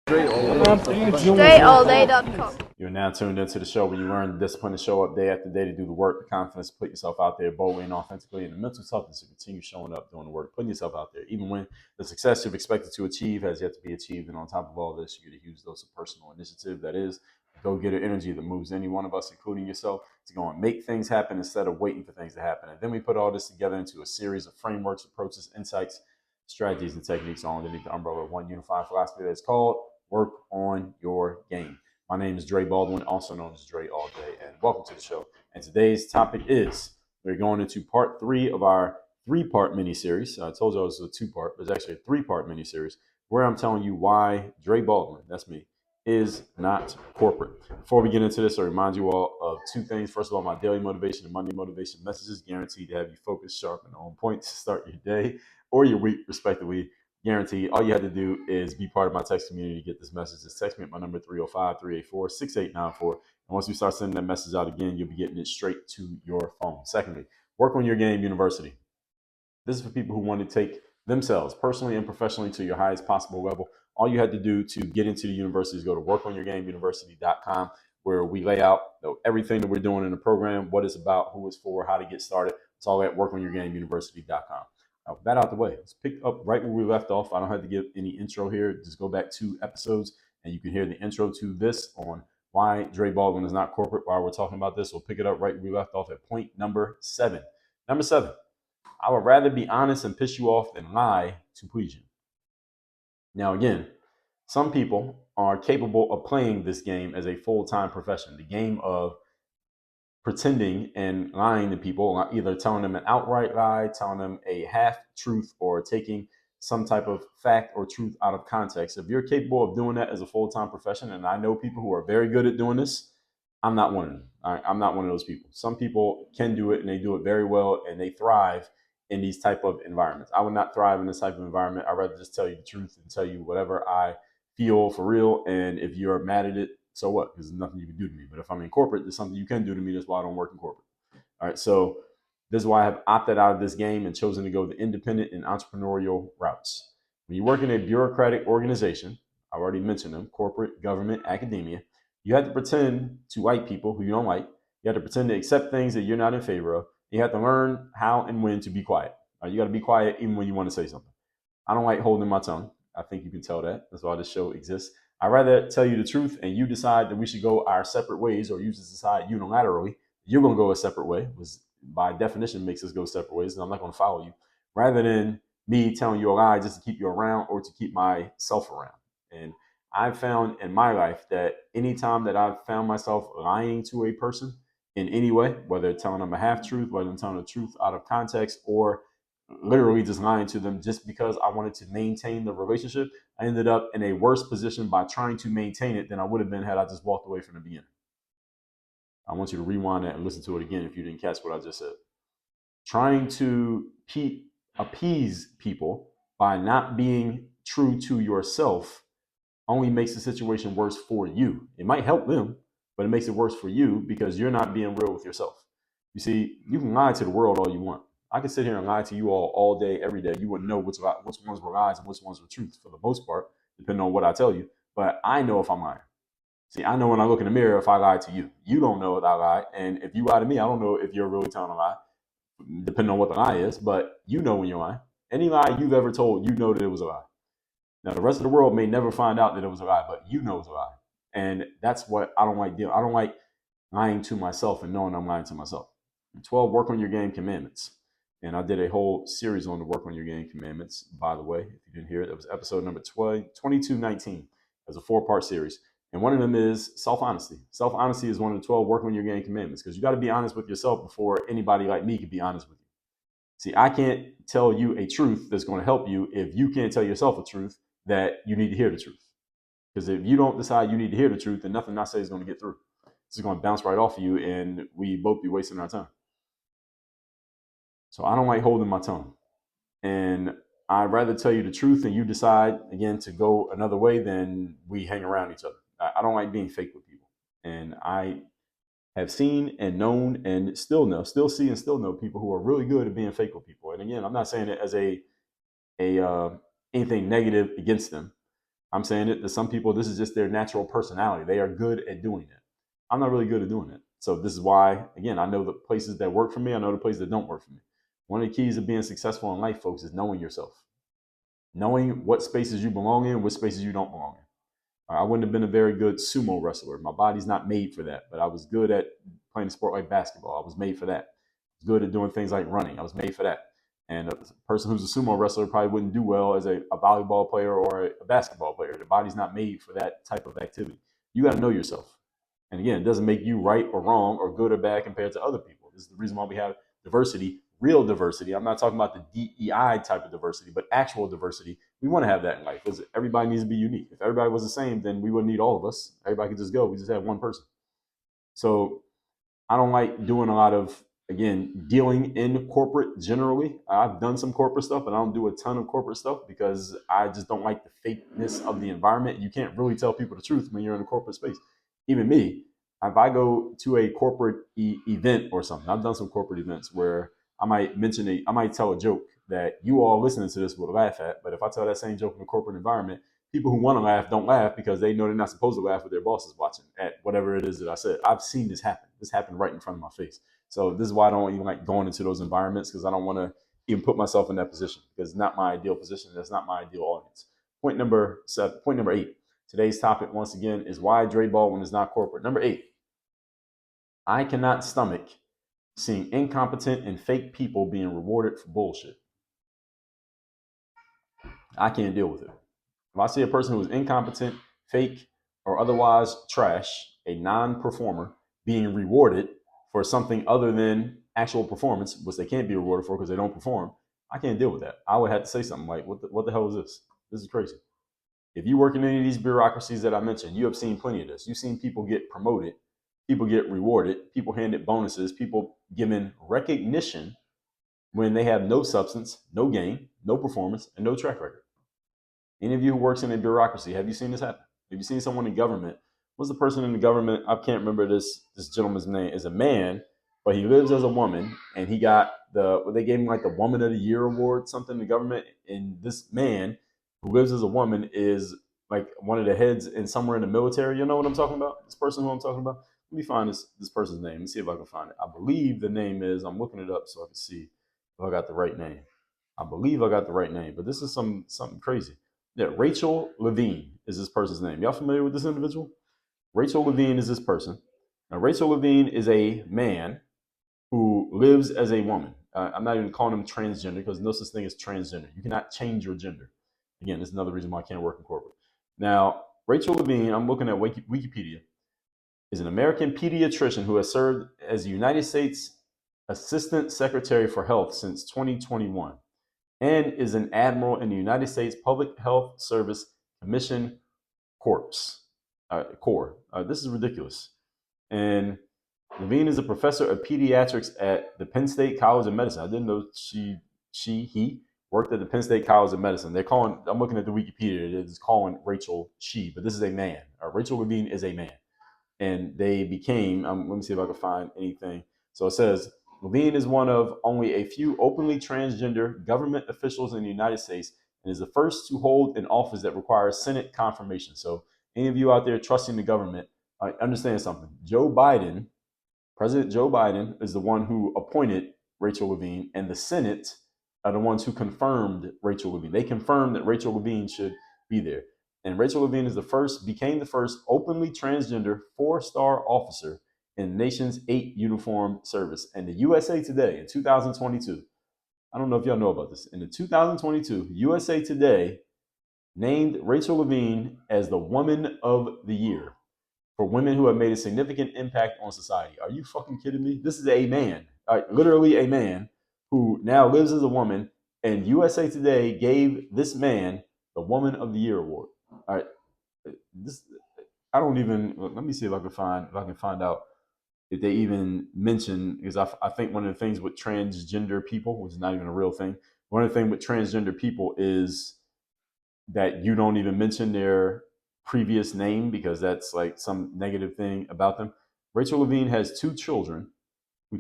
StrayAllDay.com. You're now tuned into the show where you learn the discipline to show up day after day to do the work, the confidence to put yourself out there boldly and authentically, and the mental toughness to continue showing up, doing the work, putting yourself out there, even when the success you've expected to achieve has yet to be achieved. And on top of all this, you get a huge dose of personal initiative that is go-getter energy that moves any one of us, including yourself, to go and make things happen instead of waiting for things to happen. And then we put all this together into a series of frameworks, approaches, insights, strategies, and techniques all underneath the umbrella of one unified philosophy that's called Work on Your Game. My name is Dre Baldwin, also known as Dre All Day, and welcome to the show. And today's topic is, we're going into part 3 of our 3-part mini-series. I told you it was a 2-part, but it's actually a 3-part mini-series where I'm telling you why Dre Baldwin, that's me, is not corporate. Before we get into this, I remind you all of 2 things. First of all, my daily motivation and Monday motivation messages guaranteed to have you focused, sharp, and on point to start your day or your week, respectively. Guaranteed. All you have to do is be part of my text community to get this message. Just text me at my number 305-384-6894. And once we start sending that message out again, you'll be getting it straight to your phone. Secondly, Work on Your Game University. This is for people who want to take themselves personally and professionally to your highest possible level. All you had to do to get into the university is go to workonyourgameuniversity.com, where we lay out everything that we're doing in the program, what it's about, who it's for, how to get started. It's all at workonyourgameuniversity.com. With that out the way, let's pick up right where we left off. I don't have to give any intro here. Just go back 2 episodes and you can hear the intro to this on why Dre Baldwin is not corporate, why we're talking about this. We'll pick it up right where we left off at point number 7. Number 7, I would rather be honest and piss you off than lie to please you. Now, again, some people are capable of playing this game as a full-time profession, the game of pretending and lying to people, either telling them an outright lie, telling them a half truth, or taking some type of fact or truth out of context. If you're capable of doing that as a full-time profession, and I know people who are very good at doing this, I'm not one of them. I'm not one of those people. Some people can do it and they do it very well and they thrive in these type of environments. I would not thrive in this type of environment. I'd rather just tell you the truth and tell you whatever I feel for real. And if you're mad at it, so what? Because there's nothing you can do to me. But if I'm in corporate, there's something you can do to me. That's why I don't work in corporate. All right. So this is why I have opted out of this game and chosen to go the independent and entrepreneurial routes. When you work in a bureaucratic organization, I've already mentioned them, corporate, government, academia, you have to pretend to like people who you don't like. You have to pretend to accept things that you're not in favor of. You have to learn how and when to be quiet. You got to be quiet even when you want to say something. I don't like holding my tongue. I think you can tell that. That's why this show exists. I'd rather tell you the truth and you decide that we should go our separate ways, or you just decide unilaterally you're going to go a separate way, which by definition makes us go separate ways, and I'm not going to follow you, rather than me telling you a lie just to keep you around or to keep myself around. And I've found in my life that anytime that I've found myself lying to a person in any way, whether telling them a half truth, whether I'm telling the truth out of context, or literally just lying to them just because I wanted to maintain the relationship, I ended up in a worse position by trying to maintain it than I would have been had I just walked away from the beginning. I want you to rewind that and listen to it again if you didn't catch what I just said. Trying to appease people by not being true to yourself only makes the situation worse for you. It might help them, but it makes it worse for you because you're not being real with yourself. You see, you can lie to the world all you want. I can sit here and lie to you all day, every day. You wouldn't know which ones were lies and which ones were truth for the most part, depending on what I tell you. But I know if I'm lying. See, I know when I look in the mirror if I lied to you. You don't know if I lie. And if you lie to me, I don't know if you're really telling a lie, depending on what the lie is. But you know when you're lying. Any lie you've ever told, you know that it was a lie. Now, the rest of the world may never find out that it was a lie, but you know it's a lie. And that's what I don't like doing. I don't like lying to myself and knowing I'm lying to myself. 12, work on your game commandments. And I did a whole series on the work on your game commandments, by the way. If you didn't hear it, that was episode number 2219. It was a 4-part series. And one of them is self-honesty. Self-honesty is one of the 12 work on your game commandments, because you got to be honest with yourself before anybody like me can be honest with you. See, I can't tell you a truth that's going to help you if you can't tell yourself a truth that you need to hear the truth. Because if you don't decide you need to hear the truth, then nothing I say is going to get through. It's just going to bounce right off of you, and we both be wasting our time. So I don't like holding my tongue. And I'd rather tell you the truth and you decide, again, to go another way than we hang around each other. I don't like being fake with people. And I have seen and known and still see and still know people who are really good at being fake with people. And again, I'm not saying it as anything negative against them. I'm saying it to some people, this is just their natural personality. They are good at doing it. I'm not really good at doing it. So this is why, again, I know the places that work for me. I know the places that don't work for me. One of the keys of being successful in life, folks, is knowing yourself, knowing what spaces you belong in, what spaces you don't belong in. I wouldn't have been a very good sumo wrestler. My body's not made for that, but I was good at playing a sport like basketball. I was made for that. I was good at doing things like running. I was made for that. And a person who's a sumo wrestler probably wouldn't do well as a volleyball player or a basketball player. The body's not made for that type of activity. You got to know yourself. And again, it doesn't make you right or wrong or good or bad compared to other people. This is the reason why we have diversity, real diversity. I'm not talking about the DEI type of diversity, but actual diversity. We want to have that in life because everybody needs to be unique. If everybody was the same, then we wouldn't need all of us. Everybody could just go. We just have one person. So I don't like doing a lot of, again, dealing in corporate generally. I've done some corporate stuff, but I don't do a ton of corporate stuff because I just don't like the fakeness of the environment. You can't really tell people the truth when you're in a corporate space. Even me, if I go to a corporate event or something, I've done some corporate events where I might tell a joke that you all listening to this will laugh at. But if I tell that same joke in a corporate environment, people who want to laugh don't laugh because they know they're not supposed to laugh with their bosses watching at whatever it is that I said. I've seen this happen. This happened right in front of my face. So this is why I don't even like going into those environments because I don't want to even put myself in that position because it's not my ideal position. That's not my ideal audience. Point number 8. Today's topic, once again, is why Dre Baldwin is not corporate. Number 8, I cannot stomach seeing incompetent and fake people being rewarded for bullshit. I can't deal with it. If I see a person who is incompetent, fake, or otherwise trash, a non-performer, being rewarded for something other than actual performance, which they can't be rewarded for because they don't perform, I can't deal with that. I would have to say something like, what the hell is this? This is crazy. If you work in any of these bureaucracies that I mentioned, you have seen plenty of this. You've seen people get promoted, people get rewarded, people handed bonuses, people given recognition when they have no substance, no gain, no performance, and no track record. Any of you who works in a bureaucracy, have you seen this happen? Have you seen someone in government? What's the person in the government? I can't remember this gentleman's name. Is a man, but he lives as a woman, and he got they gave him like the Woman of the Year award, something in the government. And this man who lives as a woman is like one of the heads in somewhere in the military. You know what I'm talking about? This person who I'm talking about. Let me find this person's name. Let's see if I can find it. I believe the name is. I'm looking it up so I can see if I got the right name. I believe I got the right name, but this is something crazy. Yeah, Rachel Levine is this person's name. Y'all familiar with this individual? Rachel Levine is this person. Now, Rachel Levine is a man who lives as a woman. I'm not even calling him transgender because no such thing as transgender. You cannot change your gender. Again, this is another reason why I can't work in corporate. Now, Rachel Levine, I'm looking at Wikipedia, is an American pediatrician who has served as the United States Assistant Secretary for Health since 2021. And is an admiral in the United States Public Health Service Commission Corps. This is ridiculous. And Levine is a professor of pediatrics at the Penn State College of Medicine. I didn't know he worked at the Penn State College of Medicine. I'm looking at the Wikipedia, it's calling Rachel she, but this is a man. Rachel Levine is a man. And they became, let me see if I can find anything. So it says, Levine is one of only a few openly transgender government officials in the United States and is the first to hold an office that requires Senate confirmation. So any of you out there trusting the government, understand something. President Joe Biden is the one who appointed Rachel Levine, and the Senate are the ones who confirmed Rachel Levine. They confirmed that Rachel Levine should be there. And Rachel Levine became the first openly transgender 4-star officer in the nation's 8 uniformed service. And the USA Today in 2022, I don't know if y'all know about this. In the 2022, USA Today named Rachel Levine as the Woman of the Year for women who have made a significant impact on society. Are you fucking kidding me? This is a man, literally a man who now lives as a woman, and USA Today gave this man the Woman of the Year award. All right, let me see if I can find out if they even mention, because I think one of the things with transgender people, which is not even a real thing, one of the things with transgender people is that you don't even mention their previous name because that's like some negative thing about them. Rachel Levine has 2 children who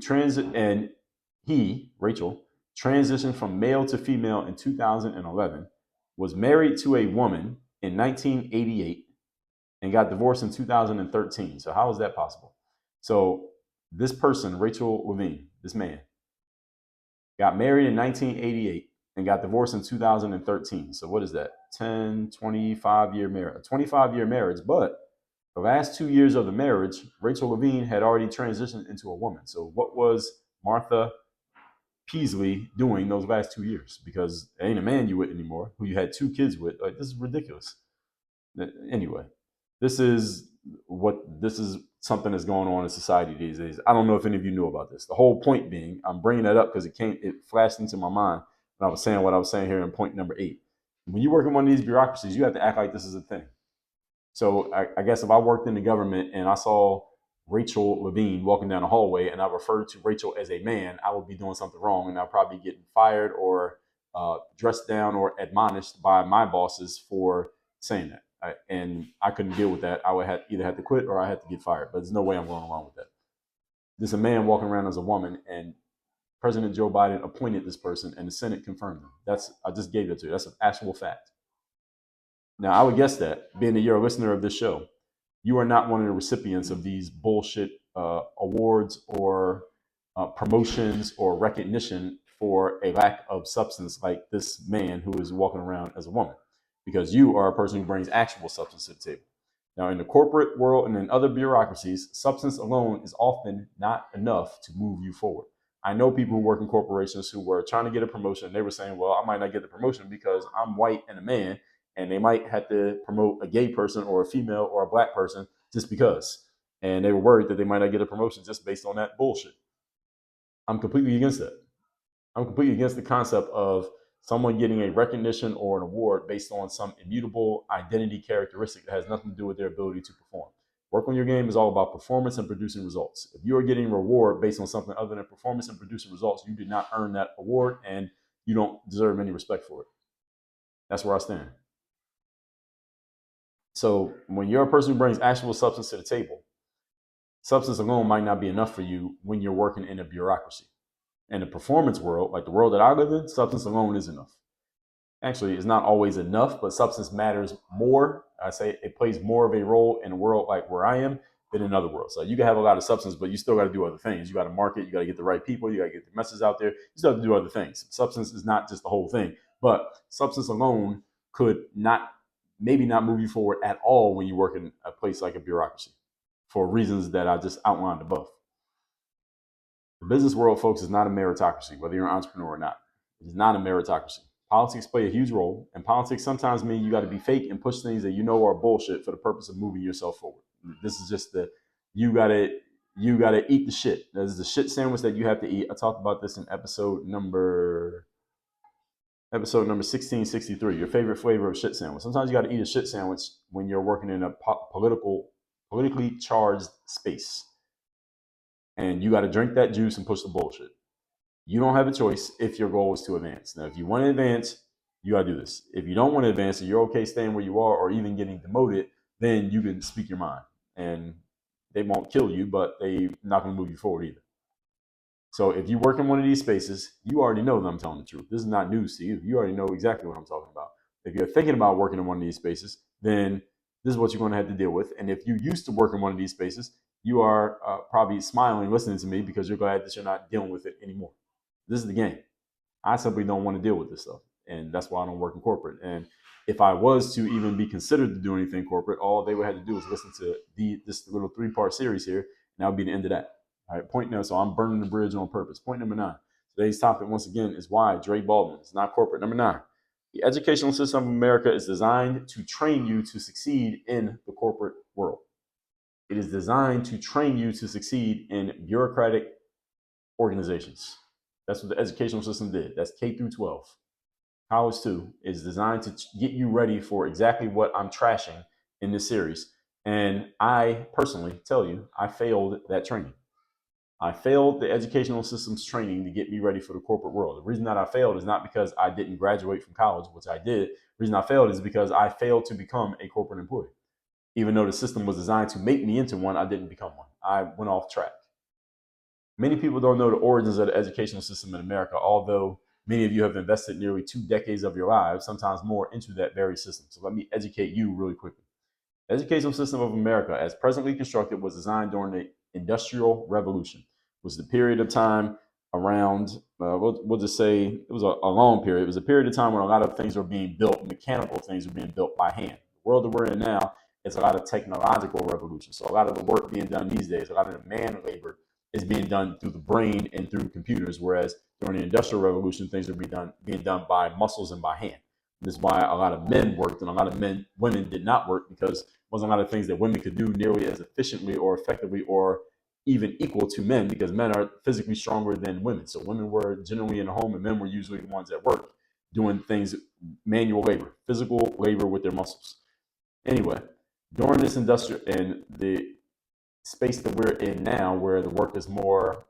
Rachel, transitioned from male to female in 2011, was married to a woman in 1988 and got divorced in 2013. So how is that possible? So this person, Rachel Levine, this man, got married in 1988 and got divorced in 2013. So what is that? 10, 25-year marriage, 25-year marriage. But the last 2 years of the marriage, Rachel Levine had already transitioned into a woman. So what was Martha Peasley doing those last 2 years? Because it ain't a man you with anymore, who you had 2 kids with. Like, this is ridiculous. Anyway, this is something that's going on in society these days. I don't know if any of you knew about this. The whole point being, I'm bringing that up because it flashed into my mind when I was saying what I was saying here in point number 8. When you work in one of these bureaucracies, you have to act like this is a thing. So I guess if I worked in the government and I saw Rachel Levine walking down the hallway and I referred to Rachel as a man, I would be doing something wrong, and I'll probably be getting fired or dressed down or admonished by my bosses for saying that. And I couldn't deal with that. I would either have to quit or I had to get fired. But there's no way I'm going along with that. There's a man walking around as a woman, and President Joe Biden appointed this person, and the Senate confirmed him. I just gave that to you. That's an actual fact. Now, I would guess that, being that you're a listener of this show, you are not one of the recipients of these bullshit awards or promotions or recognition for a lack of substance like this man who is walking around as a woman, because you are a person who brings actual substance to the table. Now, in the corporate world and in other bureaucracies, substance alone is often not enough to move you forward. I know people who work in corporations who were trying to get a promotion, and they were saying, well, I might not get the promotion because I'm white and a man, and they might have to promote a gay person or a female or a black person just because. And they were worried that they might not get a promotion just based on that bullshit. I'm completely against that. I'm completely against the concept of someone getting a recognition or an award based on some immutable identity characteristic that has nothing to do with their ability to perform. Work on your game is all about performance and producing results. If you are getting a reward based on something other than performance and producing results, you did not earn that award and you don't deserve any respect for it. That's where I stand. So when you're a person who brings actual substance to the table, substance alone might not be enough for you when you're working in a bureaucracy. In the performance world, like the world that I live in, substance alone is enough. Actually, it's not always enough, but substance matters more. I say it plays more of a role in a world like where I am than in other worlds. So you can have a lot of substance, but you still got to do other things. You got to market, you got to get the right people, you got to get the message out there. You still have to do other things. Substance is not just the whole thing, but substance alone could maybe not move you forward at all when you work in a place like a bureaucracy for reasons that I just outlined above. The business world, folks, is not a meritocracy, whether you're an entrepreneur or not. It is not a meritocracy. Politics play a huge role, and politics sometimes mean you got to be fake and push things that you know are bullshit for the purpose of moving yourself forward. This is just you gotta eat the shit. There's the shit sandwich that you have to eat. I talked about this in episode number 1663, your favorite flavor of shit sandwich. Sometimes you got to eat a shit sandwich when you're working in a politically charged space. And you got to drink that juice and push the bullshit. You don't have a choice if your goal is to advance. Now, if you want to advance, you got to do this. If you don't want to advance and you're okay staying where you are or even getting demoted, then you can speak your mind. And they won't kill you, but they're not going to move you forward either. So if you work in one of these spaces, you already know that I'm telling the truth. This is not news to you. You already know exactly what I'm talking about. If you're thinking about working in one of these spaces, then this is what you're going to have to deal with. And if you used to work in one of these spaces, you are probably smiling, listening to me because you're glad that you're not dealing with it anymore. This is the game. I simply don't want to deal with this stuff. And that's why I don't work in corporate. And if I was to even be considered to do anything corporate, all they would have to do is listen to this little 3-part series here, and that would be the end of that. All right, point number. So I'm burning the bridge on purpose. Point number 9. Today's topic, once again, is why Dre Baldwin is not corporate. Number 9. The educational system of America is designed to train you to succeed in the corporate world. It is designed to train you to succeed in bureaucratic organizations. That's what the educational system did. That's K through 12. College 2 is designed to get you ready for exactly what I'm trashing in this series. And I personally tell you, I failed that training. I failed the educational system's training to get me ready for the corporate world. The reason that I failed is not because I didn't graduate from college, which I did. The reason I failed is because I failed to become a corporate employee. Even though the system was designed to make me into one, I didn't become one. I went off track. Many people don't know the origins of the educational system in America, although Many of you have invested nearly 2 decades of your lives, sometimes more, into that very system. So let me educate you really quickly. The educational system of America, as presently constructed, was designed during the Industrial Revolution. It was the period of time around, we'll just say it was a long period. It was a period of time when a lot of things were being built, mechanical things were being built by hand. The world that we're in now is a lot of technological revolution. So a lot of the work being done these days, a lot of the man labor is being done through the brain and through computers, whereas during the Industrial Revolution, things are being done by muscles and by hand. This is why a lot of men worked and a lot of women did not work, because there wasn't a lot of things that women could do nearly as efficiently or effectively or even equal to men, because men are physically stronger than women. So women were generally in the home and men were usually the ones at work doing things, manual labor, physical labor with their muscles. Anyway, during this industrial and the space that we're in now, where the work is more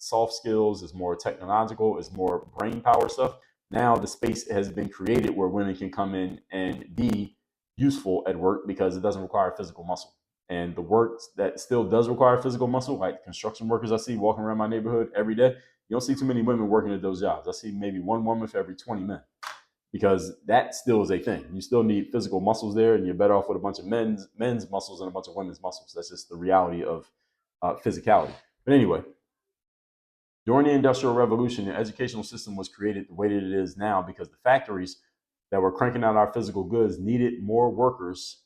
soft skills, is more technological, is more brain power stuff, now the space has been created where women can come in and be useful at work because it doesn't require physical muscle. And the work that still does require physical muscle, like construction workers I see walking around my neighborhood every day, you don't see too many women working at those jobs. I see maybe one woman for every 20 men, because that still is a thing. You still need physical muscles there, and you're better off with a bunch of men's muscles and a bunch of women's muscles. That's just the reality of physicality. But anyway, during the Industrial Revolution, the educational system was created the way that it is now because the factories that were cranking out our physical goods needed more workers,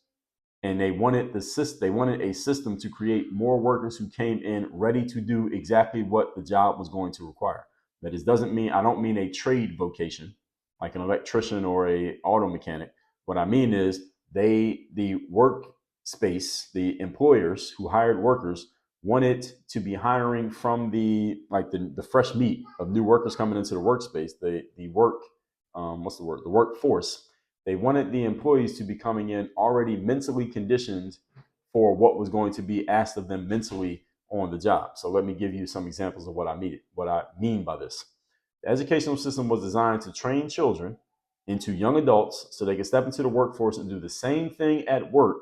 and they wanted a system to create more workers who came in ready to do exactly what the job was going to require. That is, I don't mean a trade vocation like an electrician or a auto mechanic. What I mean is the workspace, the employers who hired workers wanted to be hiring from the fresh meat of new workers coming into the workspace, the workforce. They wanted the employees to be coming in already mentally conditioned for what was going to be asked of them mentally on the job. So let me give you some examples of what I mean by this. The educational system was designed to train children into young adults so they could step into the workforce and do the same thing at work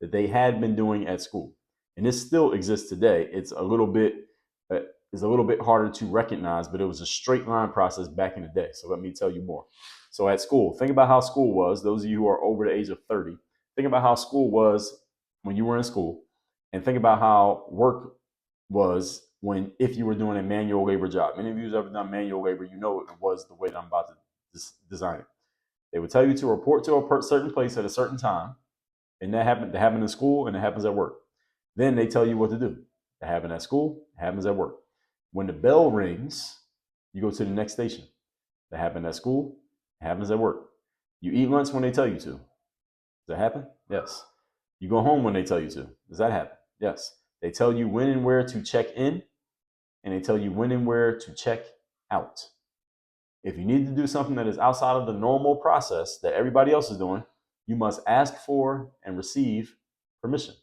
that they had been doing at school. And this still exists today. It's a little bit harder to recognize, but it was a straight line process back in the day. So let me tell you more. So at school, think about how school was. Those of you who are over the age of 30, think about how school was when you were in school, and think about how work was if you were doing a manual labor job. Many of you who've ever done manual labor, you know it was the way that I'm about to design it. They would tell you to report to a certain place at a certain time, and that happened in school, and it happens at work. Then they tell you what to do. That happened at school, it happens at work. When the bell rings, you go to the next station. That happened at school, it happens at work. You eat lunch when they tell you to. Does that happen? Yes. You go home when they tell you to. Does that happen? Yes. They tell you when and where to check in, and they tell you when and where to check out. If you need to do something that is outside of the normal process that everybody else is doing, you must ask for and receive permission.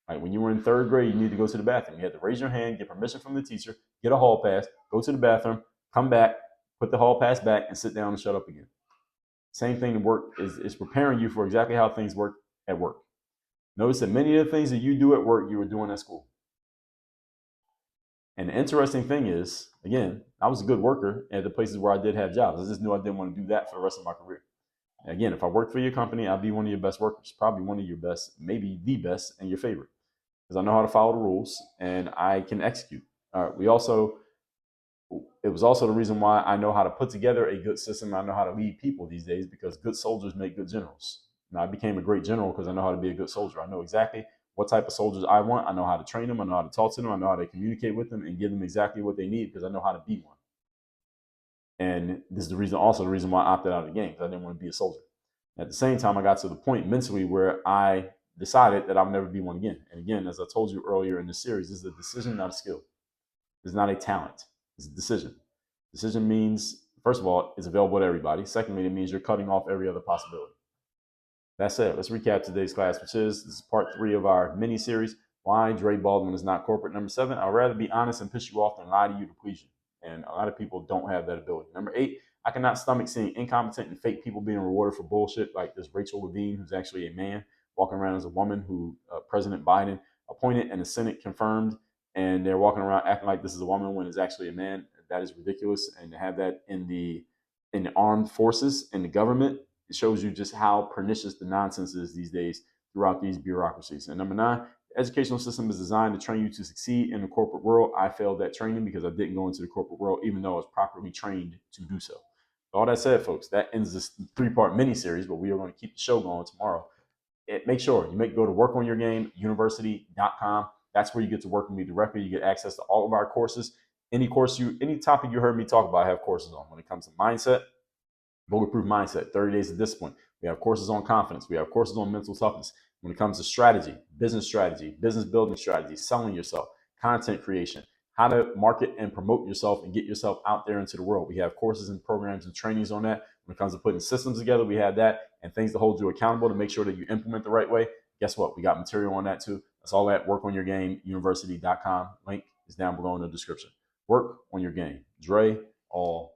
Like when you were in third grade, you need to go to the bathroom. You had to raise your hand, get permission from the teacher, get a hall pass, go to the bathroom, come back, put the hall pass back, and sit down and shut up again. Same thing at work is preparing you for exactly how things work at work. Notice that many of the things that you do at work, you were doing at school. And the interesting thing is, again, I was a good worker at the places where I did have jobs. I just knew I didn't want to do that for the rest of my career. Again, if I worked for your company, I'd be one of your best workers, probably one of your best, maybe the best and your favorite, because I know how to follow the rules and I can execute. It was also the reason why I know how to put together a good system. I know how to lead people these days, because good soldiers make good generals. And I became a great general because I know how to be a good soldier. I know exactly what type of soldiers I want. I know how to train them. I know how to talk to them. I know how to communicate with them and give them exactly what they need, because I know how to be one. And this is the reason why I opted out of the game, because I didn't want to be a soldier. At the same time, I got to the point mentally where I decided that I'll never be one again. And again, as I told you earlier in this series, this is a decision, not a skill. It's not a talent. It's a decision. Decision means, first of all, it's available to everybody. Secondly, it means you're cutting off every other possibility. That said, let's recap today's class, this is part 3 of our mini series, Why Dre Baldwin is Not Corporate. Number 7, I'd rather be honest and piss you off than lie to you to please you. And a lot of people don't have that ability. Number 8, I cannot stomach seeing incompetent and fake people being rewarded for bullshit, like this Rachel Levine, who's actually a man, walking around as a woman who President Biden appointed and the Senate confirmed, and they're walking around acting like this is a woman when it's actually a man. That is ridiculous. And to have that in the in the armed forces and the government. It shows you just how pernicious the nonsense is these days throughout these bureaucracies. And number 9, the educational system is designed to train you to succeed in the corporate world. I failed that training because I didn't go into the corporate world, even though I was properly trained to do so. All that said, folks, that ends this 3-part mini series, but we are going to keep the show going tomorrow. Make sure you go to workonyourgameuniversity.com. That's where you get to work with me directly. You get access to all of our courses. Any topic you heard me talk about, I have courses on. When it comes to mindset, bulletproof mindset, 30 days of discipline. We have courses on confidence. We have courses on mental toughness. When it comes to strategy, business building strategy, selling yourself, content creation, how to market and promote yourself and get yourself out there into the world. We have courses and programs and trainings on that. When it comes to putting systems together, we have that, and things to hold you accountable to make sure that you implement the right way. Guess what? We got material on that too. That's all at workonyourgameuniversity.com. Link is down below in the description. Work on your game. Dre, all